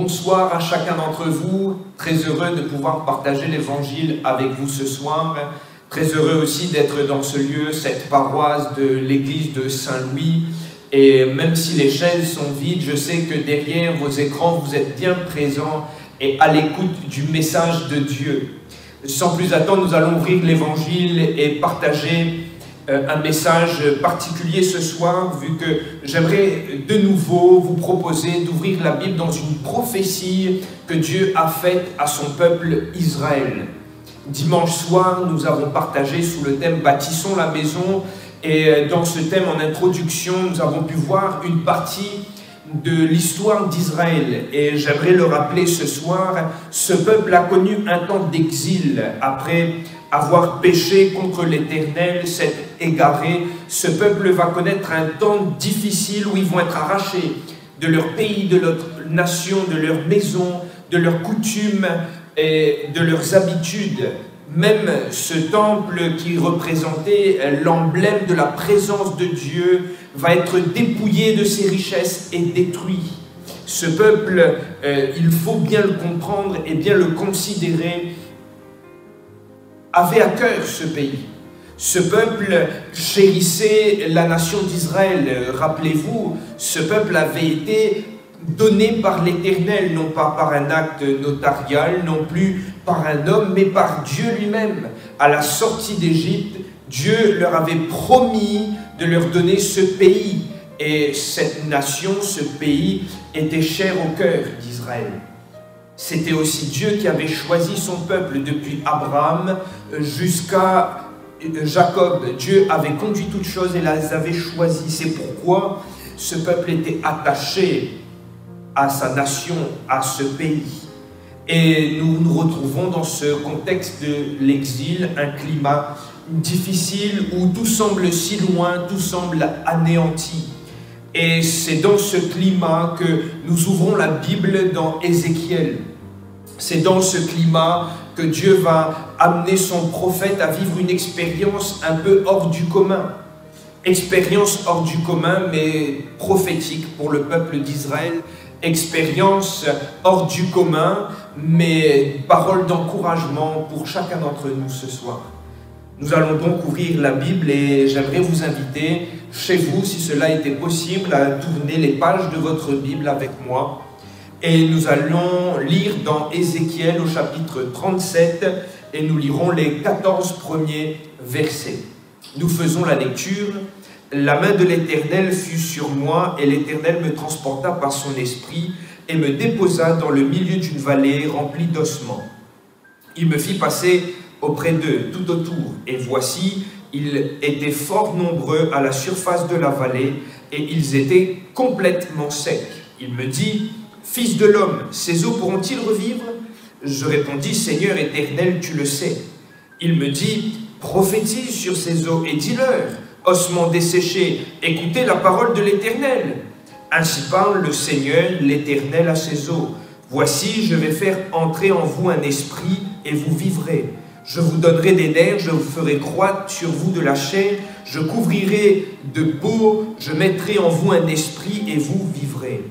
Bonsoir à chacun d'entre vous, très heureux de pouvoir partager l'évangile avec vous ce soir, très heureux aussi d'être dans ce lieu, cette paroisse de l'église de Saint-Louis, et même si les chaises sont vides, je sais que derrière vos écrans, vous êtes bien présents et à l'écoute du message de Dieu. Sans plus attendre, nous allons ouvrir l'évangile et partager un message particulier ce soir, vu que j'aimerais de nouveau vous proposer d'ouvrir la Bible dans une prophétie que Dieu a faite à son peuple Israël. Dimanche soir, nous avons partagé sous le thème « Bâtissons la maison » et dans ce thème, en introduction, nous avons pu voir une partie de l'histoire d'Israël. Et j'aimerais le rappeler ce soir, ce peuple a connu un temps d'exil après avoir péché contre l'Éternel, s'être égaré. Ce peuple va connaître un temps difficile où ils vont être arrachés de leur pays, de leur nation, de leur maison, de leurs coutumes et de leurs habitudes. Même ce temple qui représentait l'emblème de la présence de Dieu va être dépouillé de ses richesses et détruit. Ce peuple, il faut bien le comprendre et bien le considérer, avait à cœur ce pays. Ce peuple chérissait la nation d'Israël. Rappelez-vous, ce peuple avait été donné par l'Éternel, non pas par un acte notarial, non plus par un homme, mais par Dieu lui-même. À la sortie d'Égypte, Dieu leur avait promis de leur donner ce pays. Et cette nation, ce pays, était cher au cœur d'Israël. C'était aussi Dieu qui avait choisi son peuple depuis Abraham jusqu'à Jacob. Dieu avait conduit toutes choses et les avait choisis. C'est pourquoi ce peuple était attaché à sa nation, à ce pays. Et nous nous retrouvons dans ce contexte de l'exil, un climat difficile où tout semble si loin, tout semble anéanti. Et c'est dans ce climat que nous ouvrons la Bible dans Ézéchiel. C'est dans ce climat que Dieu va amener son prophète à vivre une expérience un peu hors du commun. Expérience hors du commun, mais prophétique pour le peuple d'Israël. Expérience hors du commun, mais parole d'encouragement pour chacun d'entre nous ce soir. Nous allons donc ouvrir la Bible et j'aimerais vous inviter chez vous, si cela était possible, à tourner les pages de votre Bible avec moi. Et nous allons lire dans Ézéchiel au chapitre 37 et nous lirons les 14 premiers versets. Nous faisons la lecture. La main de l'Éternel fut sur moi et l'Éternel me transporta par son esprit et me déposa dans le milieu d'une vallée remplie d'ossements. Il me fit passer auprès d'eux, tout autour, et voici, ils étaient fort nombreux à la surface de la vallée, et ils étaient complètement secs. Il me dit, « Fils de l'homme, ces eaux pourront-ils revivre ?» Je répondis, « Seigneur éternel, tu le sais. » Il me dit, « Prophétise sur ces eaux et dis-leur, ossements desséchés, écoutez la parole de l'Éternel. Ainsi parle le Seigneur, l'Éternel à ces eaux. Voici, je vais faire entrer en vous un esprit, et vous vivrez. Je vous donnerai des nerfs, je vous ferai croître sur vous de la chair, je couvrirai de peau, je mettrai en vous un esprit et vous vivrez.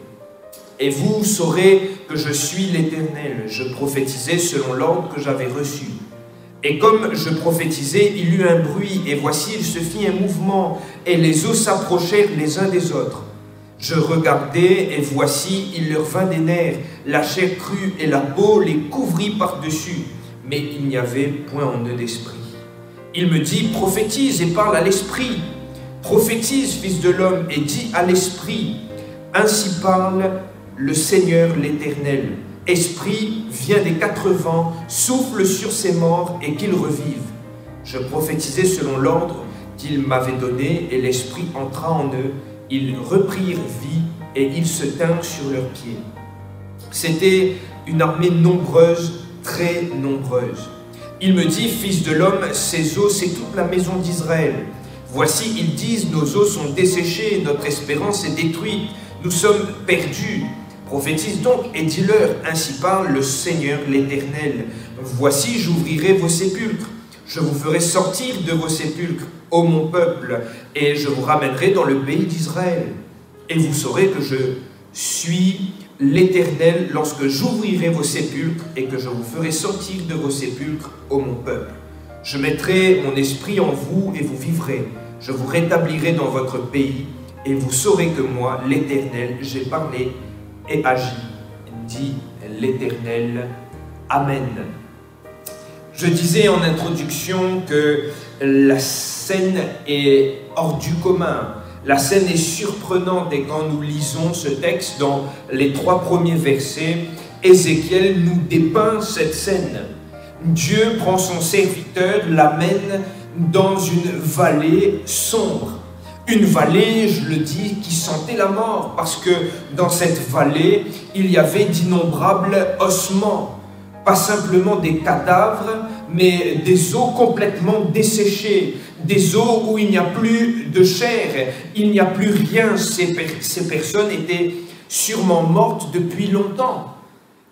Et vous saurez que je suis l'Éternel. Je prophétisais selon l'ordre que j'avais reçu. Et comme je prophétisais, il y eut un bruit, et voici, il se fit un mouvement, et les os s'approchèrent les uns des autres. Je regardai, et voici, il leur vint des nerfs, la chair crue, et la peau les couvrit par-dessus. Mais il n'y avait point en eux d'esprit. Il me dit, prophétise et parle à l'esprit. Prophétise, fils de l'homme, et dis à l'esprit. Ainsi parle le Seigneur l'Éternel. Esprit, viens des 4 vents, souffle sur ces morts et qu'ils revivent. Je prophétisais selon l'ordre qu'il m'avait donné, et l'esprit entra en eux. Ils reprirent vie, et ils se tinrent sur leurs pieds. C'était une armée nombreuse, très nombreuse. Il me dit, fils de l'homme, ces eaux, c'est toute la maison d'Israël. Voici, ils disent, nos eaux sont desséchées, notre espérance est détruite, nous sommes perdus. Prophétise donc et dis-leur, ainsi parle le Seigneur l'Éternel. Voici, j'ouvrirai vos sépulcres, je vous ferai sortir de vos sépulcres, ô mon peuple, et je vous ramènerai dans le pays d'Israël. Et vous saurez que je suis l'Éternel, lorsque j'ouvrirai vos sépulcres et que je vous ferai sortir de vos sépulcres, ô mon peuple. Je mettrai mon esprit en vous et vous vivrez. Je vous rétablirai dans votre pays et vous saurez que moi, l'Éternel, j'ai parlé et agi, dit l'Éternel. Amen. Je disais en introduction que la scène est hors du commun. La scène est surprenante et quand nous lisons ce texte dans les 3 premiers versets, Ézéchiel nous dépeint cette scène. Dieu prend son serviteur, l'amène dans une vallée sombre. Une vallée, je le dis, qui sentait la mort parce que dans cette vallée, il y avait d'innombrables ossements. Pas simplement des cadavres, mais des os complètement desséchés, des os où il n'y a plus de chair, il n'y a plus rien. Ces personnes étaient sûrement mortes depuis longtemps.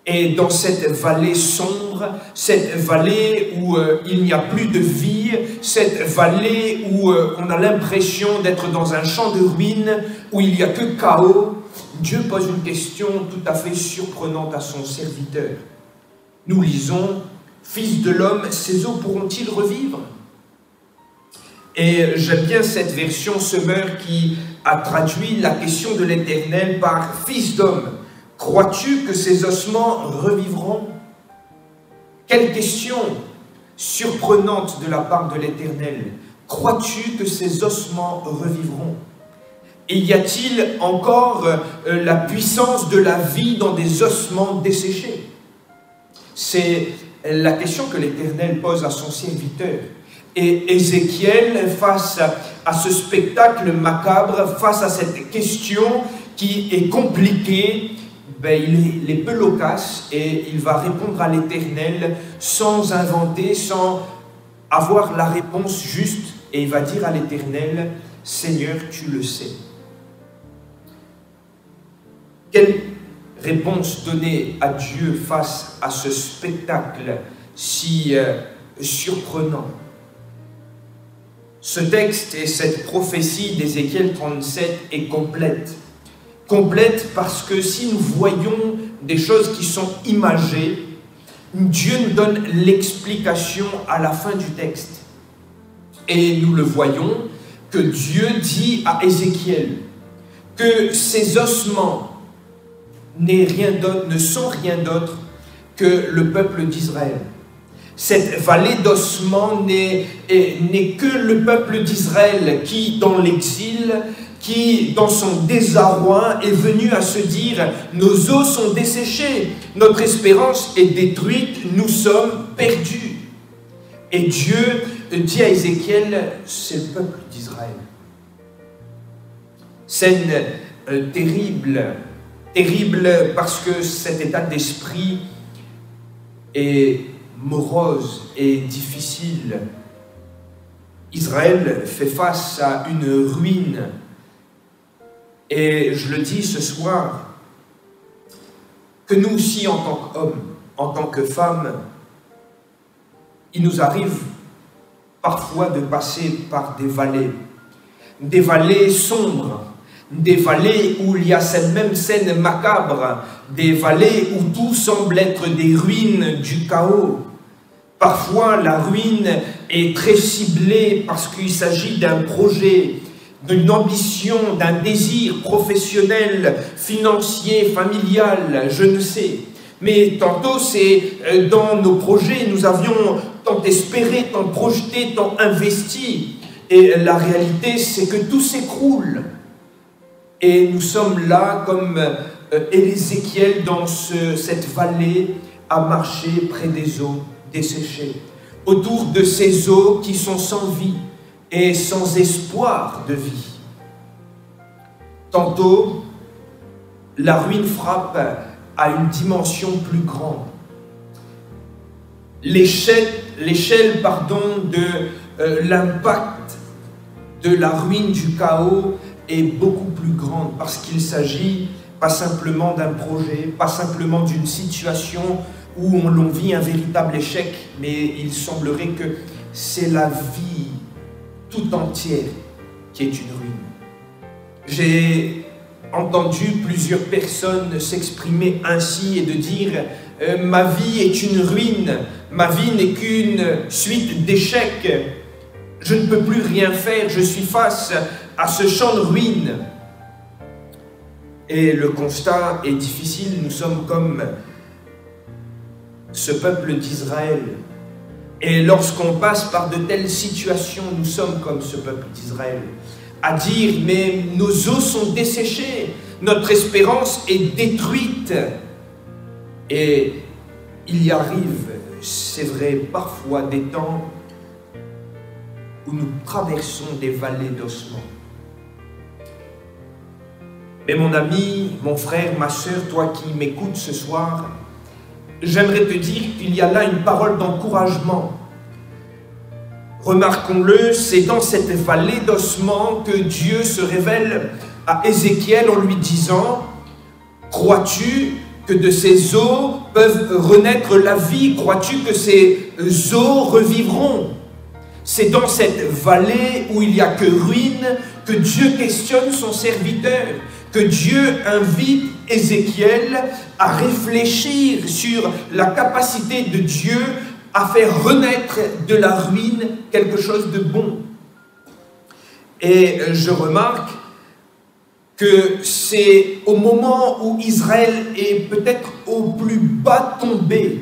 Et dans cette vallée sombre, cette vallée où il n'y a plus de vie, cette vallée où on a l'impression d'être dans un champ de ruines, où il n'y a que chaos, Dieu pose une question tout à fait surprenante à son serviteur. Nous lisons, « Fils de l'homme, ces os pourront-ils revivre ?» Et j'aime bien cette version Semeur qui a traduit la question de l'Éternel par « Fils d'homme, crois-tu que ces ossements revivront ?» Quelle question surprenante de la part de l'Éternel. Crois-tu que ces ossements revivront? Et y a-t-il encore la puissance de la vie dans des ossements desséchés? C'est la question que l'Éternel pose à son serviteur. Et Ézéchiel, face à ce spectacle macabre, face à cette question qui est compliquée, il est peu loquace et il va répondre à l'Éternel sans inventer, sans avoir la réponse juste. Et il va dire à l'Éternel, « Seigneur, tu le sais. » Quelle réponse donner à Dieu face à ce spectacle si surprenant? Ce texte et cette prophétie d'Ézéchiel 37 est complète. Complète parce que si nous voyons des choses qui sont imagées, Dieu nous donne l'explication à la fin du texte. Et nous le voyons que Dieu dit à Ézéchiel que ces ossements ne sont rien d'autre que le peuple d'Israël. Cette vallée d'ossements n'est que le peuple d'Israël qui, dans l'exil, qui, dans son désarroi, est venu à se dire « Nos os sont desséchés, notre espérance est détruite, nous sommes perdus. » Et Dieu dit à Ézéchiel « C'est le peuple d'Israël. » Scène terrible, terrible parce que cet état d'esprit est morose et difficile. Israël fait face à une ruine. Et je le dis ce soir, que nous aussi en tant qu'hommes, en tant que femmes, il nous arrive parfois de passer par des vallées sombres, des vallées où il y a cette même scène macabre, des vallées où tout semble être des ruines du chaos. Parfois, la ruine est très ciblée parce qu'il s'agit d'un projet, d'une ambition, d'un désir professionnel, financier, familial, je ne sais. Mais tantôt, c'est dans nos projets, nous avions tant espéré, tant projeté, tant investi. Et la réalité, c'est que tout s'écroule. Et nous sommes là, comme Ézéchiel, dans cette vallée, à marcher près des eaux desséchées, autour de ces eaux qui sont sans vie et sans espoir de vie. Tantôt, la ruine frappe à une dimension plus grande. L'échelle de l'impact de la ruine du chaos est beaucoup plus grande parce qu'il s'agit pas simplement d'un projet, pas simplement d'une situation où l'on vit un véritable échec, mais il semblerait que c'est la vie tout entière qui est une ruine. J'ai entendu plusieurs personnes s'exprimer ainsi et de dire « Ma vie est une ruine, ma vie n'est qu'une suite d'échecs, je ne peux plus rien faire, je suis face à ce champ de ruines. » Et le constat est difficile, nous sommes comme ce peuple d'Israël. Et lorsqu'on passe par de telles situations, nous sommes comme ce peuple d'Israël, à dire « mais nos eaux sont desséchées, notre espérance est détruite ». Et il y arrive, c'est vrai, parfois des temps où nous traversons des vallées d'ossements. Mais mon ami, mon frère, ma sœur, toi qui m'écoutes ce soir, j'aimerais te dire qu'il y a là une parole d'encouragement. Remarquons-le, c'est dans cette vallée d'ossements que Dieu se révèle à Ézéchiel en lui disant « Crois-tu que de ces eaux peuvent renaître la vie? Crois-tu que ces eaux revivront ?» C'est dans cette vallée où il n'y a que ruines que Dieu questionne son serviteur, que Dieu invite Ézéchiel à réfléchir sur la capacité de Dieu à faire renaître de la ruine quelque chose de bon. Et je remarque que c'est au moment où Israël est peut-être au plus bas tombé,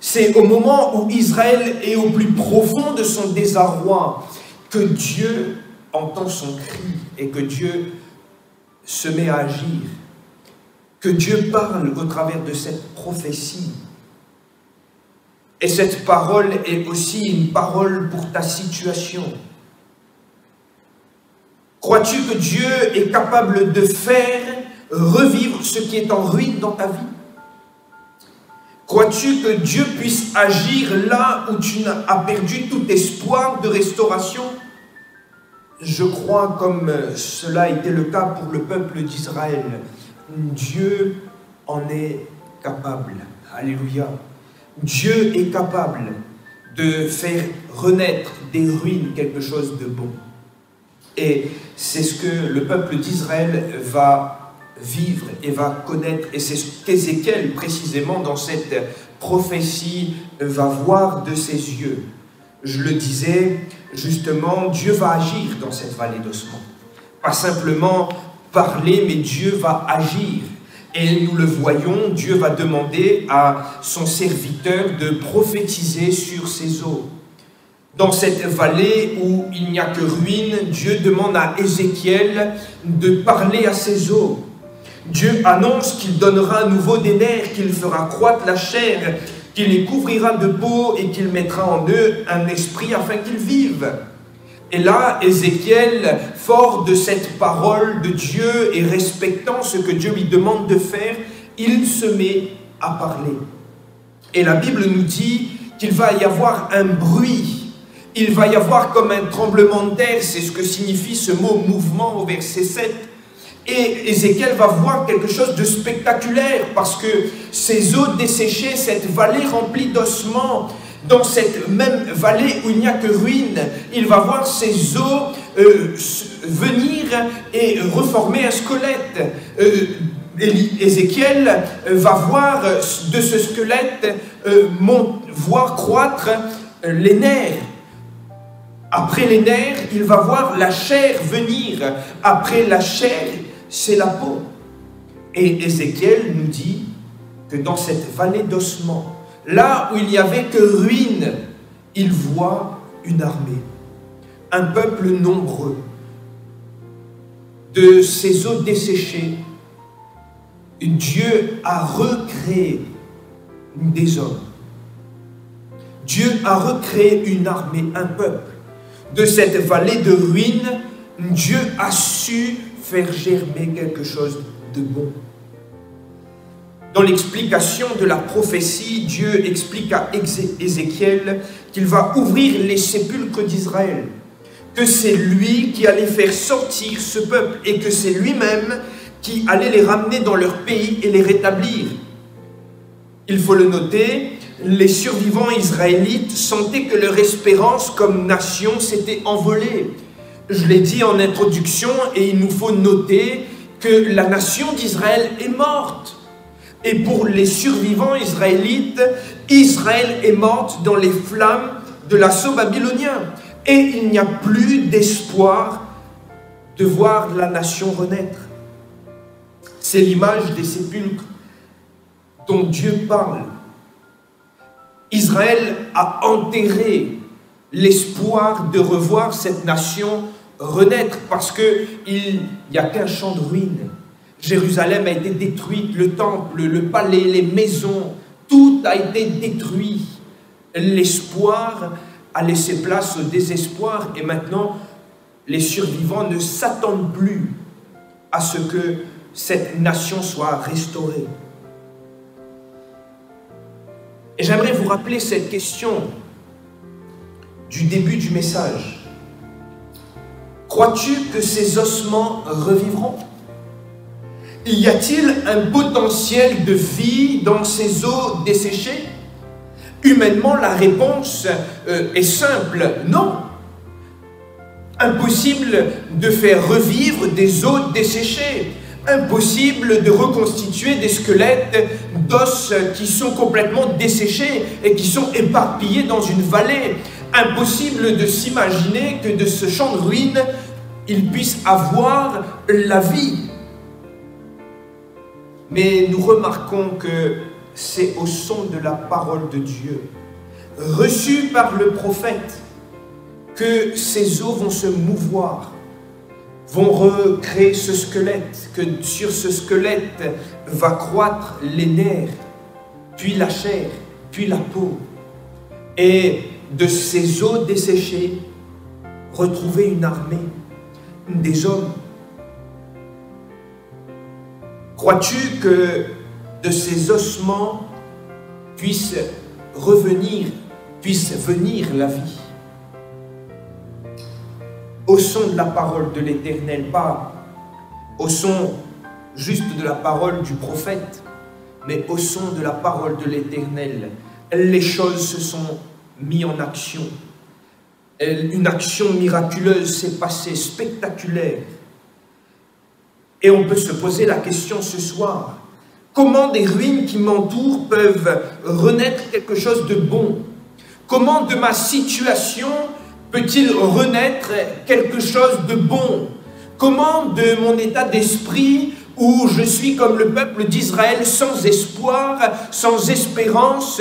c'est au moment où Israël est au plus profond de son désarroi que Dieu entend son cri et que Dieu se met à agir, que Dieu parle au travers de cette prophétie. Et cette parole est aussi une parole pour ta situation. Crois-tu que Dieu est capable de faire revivre ce qui est en ruine dans ta vie? Crois-tu que Dieu puisse agir là où tu as perdu tout espoir de restauration? Je crois, comme cela a été le cas pour le peuple d'Israël, Dieu en est capable. Alléluia. Dieu est capable de faire renaître des ruines quelque chose de bon. Et c'est ce que le peuple d'Israël va vivre et va connaître. Et c'est ce qu'Ézéchiel, précisément dans cette prophétie, va voir de ses yeux. Je le disais, justement, Dieu va agir dans cette vallée d'ossements. Pas simplement parler, mais Dieu va agir. Et nous le voyons, Dieu va demander à son serviteur de prophétiser sur ces eaux. Dans cette vallée où il n'y a que ruines, Dieu demande à Ézéchiel de parler à ces eaux. Dieu annonce qu'il donnera à nouveau des nerfs, qu'il fera croître la chair, qu'il les couvrira de peau et qu'il mettra en eux un esprit afin qu'ils vivent. Et là, Ézéchiel, fort de cette parole de Dieu et respectant ce que Dieu lui demande de faire, il se met à parler. Et la Bible nous dit qu'il va y avoir un bruit, il va y avoir comme un tremblement de terre, c'est ce que signifie ce mot mouvement au verset 7. Et Ézéchiel va voir quelque chose de spectaculaire parce que ces eaux desséchées, cette vallée remplie d'ossements, dans cette même vallée où il n'y a que ruines, il va voir ces eaux venir et reformer un squelette. Ézéchiel va voir de ce squelette voir croître les nerfs. Après les nerfs, il va voir la chair venir. Après la chair, c'est la peau. Et Ézéchiel nous dit que dans cette vallée d'ossements, là où il n'y avait que ruines, il voit une armée, un peuple nombreux. De ces eaux desséchées, Dieu a recréé des hommes. Dieu a recréé une armée, un peuple. De cette vallée de ruines, Dieu a su faire germer quelque chose de bon. Dans l'explication de la prophétie, Dieu explique à Ézéchiel qu'il va ouvrir les sépulcres d'Israël, que c'est lui qui allait faire sortir ce peuple et que c'est lui-même qui allait les ramener dans leur pays et les rétablir. Il faut le noter, les survivants israélites sentaient que leur espérance comme nation s'était envolée. Je l'ai dit en introduction et il nous faut noter que la nation d'Israël est morte. Et pour les survivants israélites, Israël est morte dans les flammes de l'assaut babylonien. Et il n'y a plus d'espoir de voir la nation renaître. C'est l'image des sépulcres dont Dieu parle. Israël a enterré l'espoir de revoir cette nation renaître parce qu'il n'y a qu'un champ de ruines. Jérusalem a été détruite, le temple, le palais, les maisons, tout a été détruit. L'espoir a laissé place au désespoir et maintenant les survivants ne s'attendent plus à ce que cette nation soit restaurée. Et j'aimerais vous rappeler cette question du début du message. Crois-tu que ces ossements revivront? Y a-t-il un potentiel de vie dans ces os desséchés? Humainement, la réponse est simple, non. Impossible de faire revivre des os desséchés. Impossible de reconstituer des squelettes d'os qui sont complètement desséchés et qui sont éparpillés dans une vallée. Impossible de s'imaginer que de ce champ de ruines, il puisse avoir la vie. Mais nous remarquons que c'est au son de la parole de Dieu, reçue par le prophète, que ces os vont se mouvoir, vont recréer ce squelette, que sur ce squelette va croître les nerfs, puis la chair, puis la peau. Et de ces os desséchés, retrouver une armée, des hommes. Crois-tu que de ces ossements puisse venir la vie? Au son de la parole de l'Éternel, pas au son juste de la parole du prophète, mais au son de la parole de l'Éternel, les choses se sont mises en action. Une action miraculeuse s'est passée, spectaculaire. Et on peut se poser la question ce soir, comment des ruines qui m'entourent peuvent renaître quelque chose de bon? Comment de ma situation peut-il renaître quelque chose de bon? Comment de mon état d'esprit où je suis comme le peuple d'Israël sans espoir, sans espérance,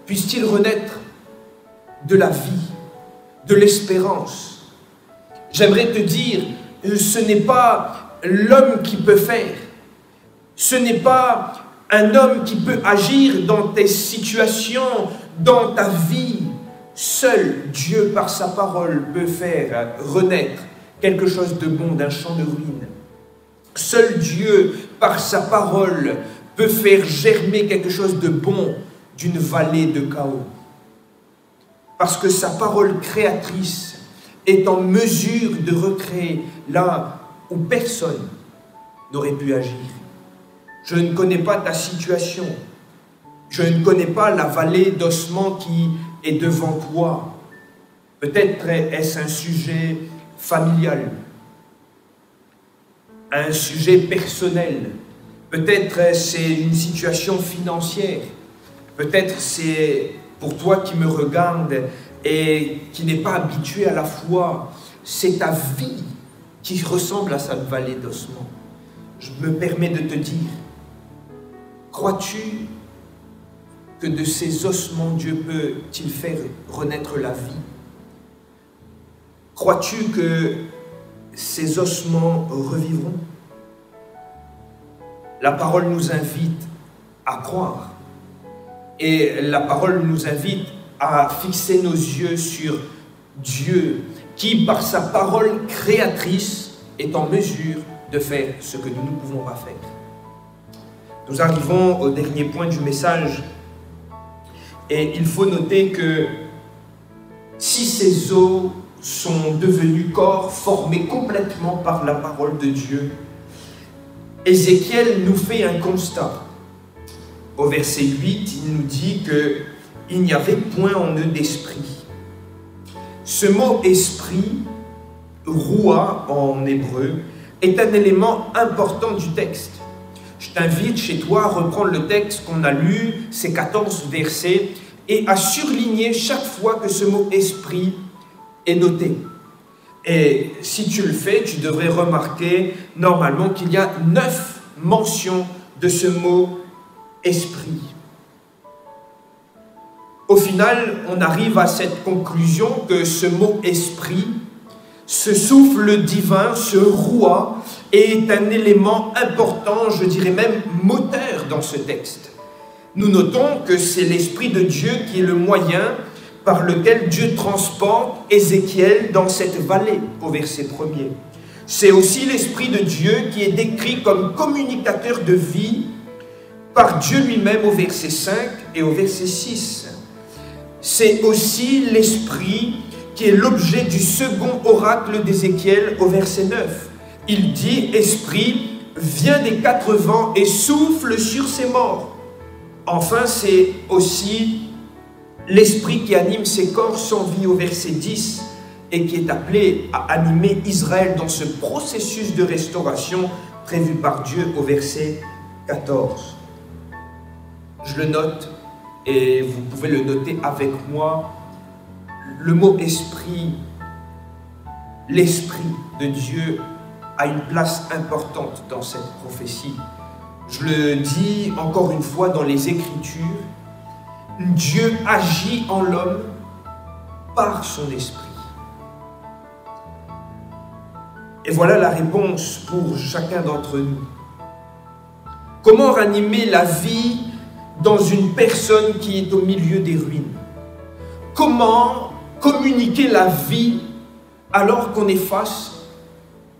puisse-t-il renaître de la vie, de l'espérance? J'aimerais te dire, ce n'est pas l'homme qui peut faire, ce n'est pas un homme qui peut agir dans tes situations, dans ta vie. Seul Dieu, par sa parole, peut faire renaître quelque chose de bon d'un champ de ruines. Seul Dieu, par sa parole, peut faire germer quelque chose de bon d'une vallée de chaos. Parce que sa parole créatrice est en mesure de recréer là où personne n'aurait pu agir. Je ne connais pas ta situation. Je ne connais pas la vallée d'ossements qui est devant toi. Peut-être est-ce un sujet familial, un sujet personnel. Peut-être c'est une situation financière. Peut-être c'est pour toi qui me regarde et qui n'est pas habitué à la foi. C'est ta vie qui ressemble à cette vallée d'ossements. Je me permets de te dire, crois-tu que de ces ossements, Dieu peut-il faire renaître la vie? Crois-tu que ces ossements revivront? La parole nous invite à croire. Et la parole nous invite à fixer nos yeux sur Dieu, qui, par sa parole créatrice, est en mesure de faire ce que nous ne pouvons pas faire. Nous arrivons au dernier point du message. Et il faut noter que si ces os sont devenus corps formés complètement par la parole de Dieu, Ézéchiel nous fait un constat. Au verset 8, il nous dit qu'il n'y avait point en eux d'esprit. Ce mot « esprit », « roua » en hébreu, est un élément important du texte. Je t'invite chez toi à reprendre le texte qu'on a lu, ces 14 versets, et à surligner chaque fois que ce mot « esprit » est noté. Et si tu le fais, tu devrais remarquer normalement qu'il y a 9 mentions de ce mot « esprit ». Au final, on arrive à cette conclusion que ce mot « esprit », ce souffle divin, ce roi, est un élément important, je dirais même moteur dans ce texte. Nous notons que c'est l'Esprit de Dieu qui est le moyen par lequel Dieu transporte Ézéchiel dans cette vallée, au verset 1er. C'est aussi l'Esprit de Dieu qui est décrit comme communicateur de vie par Dieu lui-même au verset 5 et au verset 6. C'est aussi l'Esprit qui est l'objet du second oracle d'Ézéchiel au verset 9. Il dit « Esprit, viens des 4 vents et souffle sur ces morts ». Enfin, c'est aussi l'Esprit qui anime ces corps sans vie au verset 10 et qui est appelé à animer Israël dans ce processus de restauration prévu par Dieu au verset 14. Je le note et vous pouvez le noter avec moi. Le mot « esprit », l'Esprit de Dieu a une place importante dans cette prophétie. Je le dis encore une fois dans les Écritures, Dieu agit en l'homme par son esprit. Et voilà la réponse pour chacun d'entre nous. Comment ranimer la vie dans une personne qui est au milieu des ruines? Comment communiquer la vie alors qu'on est face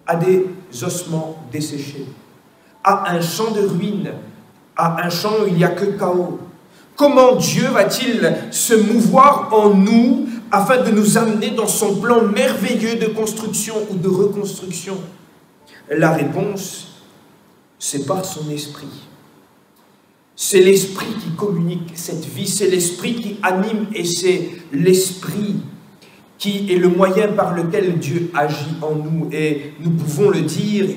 à des ossements desséchés, à un champ de ruines, à un champ où il n'y a que chaos? Comment Dieu va-t-il se mouvoir en nous afin de nous amener dans son plan merveilleux de construction ou de reconstruction? La réponse, c'est par son esprit. C'est l'esprit qui communique cette vie, c'est l'esprit qui anime et c'est l'esprit qui est le moyen par lequel Dieu agit en nous. Et nous pouvons le dire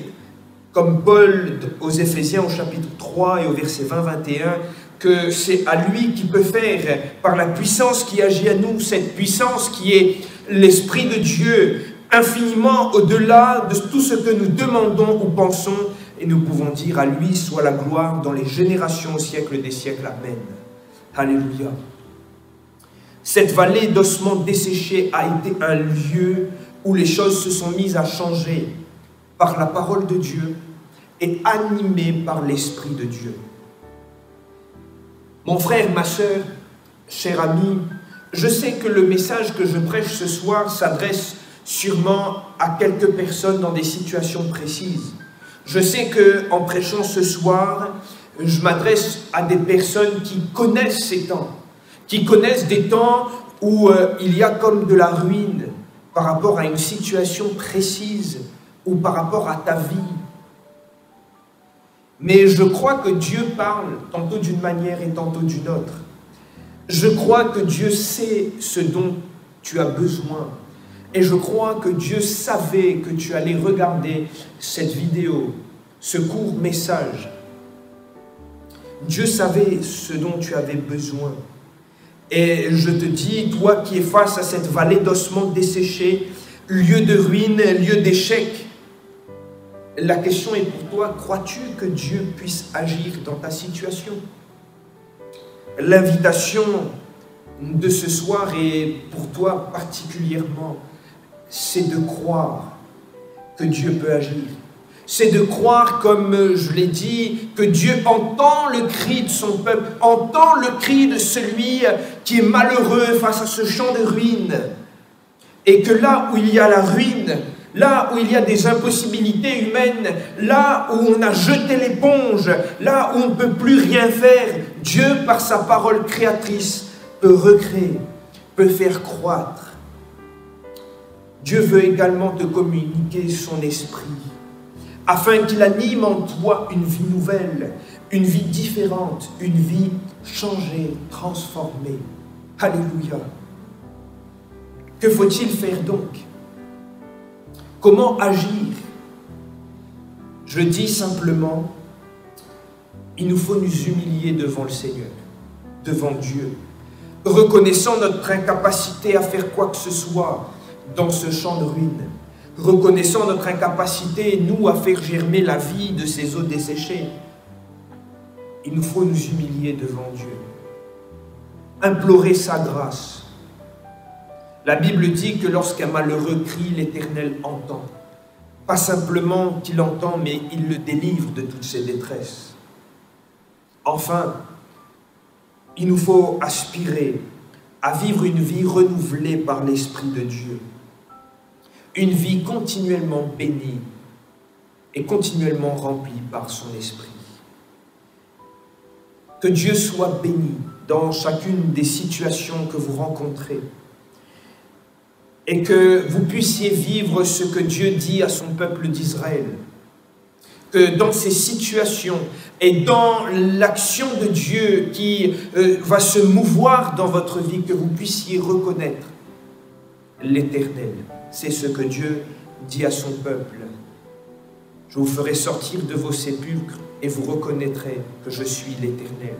comme Paul aux Éphésiens au chapitre 3 et au verset 20-21, que c'est à lui qui peut faire, par la puissance qui agit à nous, cette puissance qui est l'Esprit de Dieu, infiniment au-delà de tout ce que nous demandons ou pensons, et nous pouvons dire à lui soit la gloire dans les générations au siècle des siècles. Amen. Alléluia. Cette vallée d'ossements desséchés a été un lieu où les choses se sont mises à changer par la parole de Dieu et animées par l'Esprit de Dieu. Mon frère, ma sœur, cher ami, je sais que le message que je prêche ce soir s'adresse sûrement à quelques personnes dans des situations précises. Je sais qu'en prêchant ce soir, je m'adresse à des personnes qui connaissent ces temps, qui connaissent des temps où il y a comme de la ruine par rapport à une situation précise ou par rapport à ta vie. Mais je crois que Dieu parle tantôt d'une manière et tantôt d'une autre. Je crois que Dieu sait ce dont tu as besoin. Et je crois que Dieu savait que tu allais regarder cette vidéo, ce court message. Dieu savait ce dont tu avais besoin. Et je te dis, toi qui es face à cette vallée d'ossements desséchés, lieu de ruine, lieu d'échec, la question est pour toi, crois-tu que Dieu puisse agir dans ta situation? L'invitation de ce soir est pour toi particulièrement, c'est de croire que Dieu peut agir. C'est de croire, comme je l'ai dit, que Dieu entend le cri de son peuple, entend le cri de celui qui est malheureux face à ce champ de ruines. Et que là où il y a la ruine, là où il y a des impossibilités humaines, là où on a jeté l'éponge, là où on ne peut plus rien faire, Dieu, par sa parole créatrice, peut recréer, peut faire croître. Dieu veut également te communiquer son esprit, afin qu'il anime en toi une vie nouvelle, une vie différente, une vie changée, transformée. Alléluia. Que faut-il faire donc? Comment agir? Je dis simplement, il nous faut nous humilier devant le Seigneur, devant Dieu, reconnaissant notre incapacité à faire quoi que ce soit dans ce champ de ruines, reconnaissant notre incapacité, nous, à faire germer la vie de ces eaux desséchées. Il nous faut nous humilier devant Dieu, implorer sa grâce. La Bible dit que lorsqu'un malheureux crie, l'Éternel entend. Pas simplement qu'il entend, mais il le délivre de toutes ses détresses. Enfin, il nous faut aspirer à vivre une vie renouvelée par l'Esprit de Dieu. Une vie continuellement bénie et continuellement remplie par son Esprit. Que Dieu soit béni dans chacune des situations que vous rencontrez et que vous puissiez vivre ce que Dieu dit à son peuple d'Israël. Que dans ces situations et dans l'action de Dieu qui va se mouvoir dans votre vie, que vous puissiez reconnaître l'Éternel. C'est ce que Dieu dit à son peuple. Je vous ferai sortir de vos sépulcres et vous reconnaîtrez que je suis l'Éternel.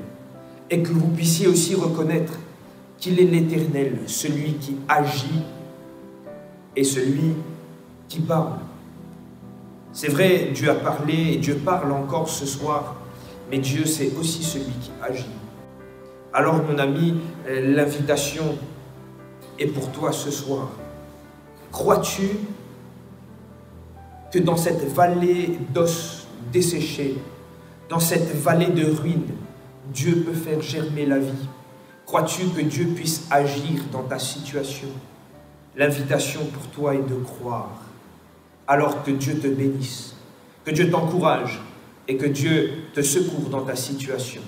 Et que vous puissiez aussi reconnaître qu'il est l'Éternel, celui qui agit et celui qui parle. C'est vrai, Dieu a parlé et Dieu parle encore ce soir, mais Dieu c'est aussi celui qui agit. Alors mon ami, l'invitation est pour toi ce soir. Crois-tu que dans cette vallée d'os desséchés, dans cette vallée de ruines, Dieu peut faire germer la vie? Crois-tu que Dieu puisse agir dans ta situation? L'invitation pour toi est de croire. Alors que Dieu te bénisse, que Dieu t'encourage et que Dieu te secourt dans ta situation.